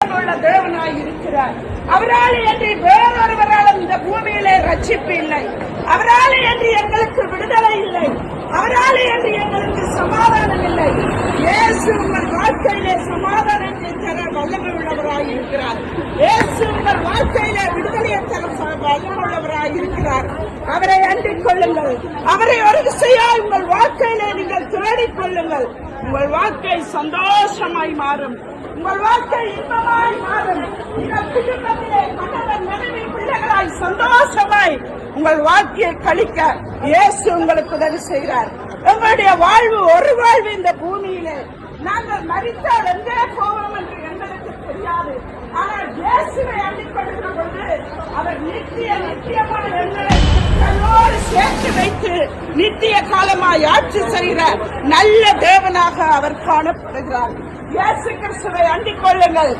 ஜீவனுள்ள தேவனாய் இருக்கிறார். அவரால் என்று வேறொருவராலும் இந்த பூமியிலே ரட்சிப்பு இல்லை. அவரால் என்று எங்களுக்கு விடுதலை இல்லை. அவரால் என்று எங்களுக்கு சமாதானம் இல்லை. இயேசு உங்கள் வாழ்க்கையிலே சமாதானத்தை தர வல்லமை உள்ளவராய் இருக்கிறார். இயேசு உங்கள் வாழ்க்கையிலே விடுதலையை தர வல்லமை உள்ளவராய் இருக்கிறார். அவரை அண்டிக் கொள்ளுங்கள். அவரை ஒரு திசையாய் உங்கள் வாழ்க்கையிலே நீங்கள் தேடிக் கொள்ளுங்கள். உங்கள் வாழ்க்கை சந்தோஷமாய் மாறும். உங்கள் வாழ்க்கை இன்பமாய் மாறும். உங்கள் குடும்பத்திலே கணவன் மனைவி பிள்ளைகளாய் சந்தோஷமாய் உங்கள் வாழ்க்கையை கழிக்க இயேசு உங்களுக்கு உதவி செய்கிறார். உங்களுடைய வாழ்வு ஒரு வாழ்வு இந்த பூமியிலே நாங்கள் மரித்தால் எங்கே போவோம் என்று எங்களுக்கு தெரியாது. ஆனால் இயேசுவை அண்டிக்கொள்கிற பொழுது அவர் நித்தியமான எங்களை தன்னோடு சேர்த்து வைத்து நித்திய காலமாய் ஆட்சி செய்கிற நல்ல தேவனாக அவர் காணப்படுகிறார். இயேசு கிறிஸ்துவை அண்டிக் கொள்ளுங்கள்.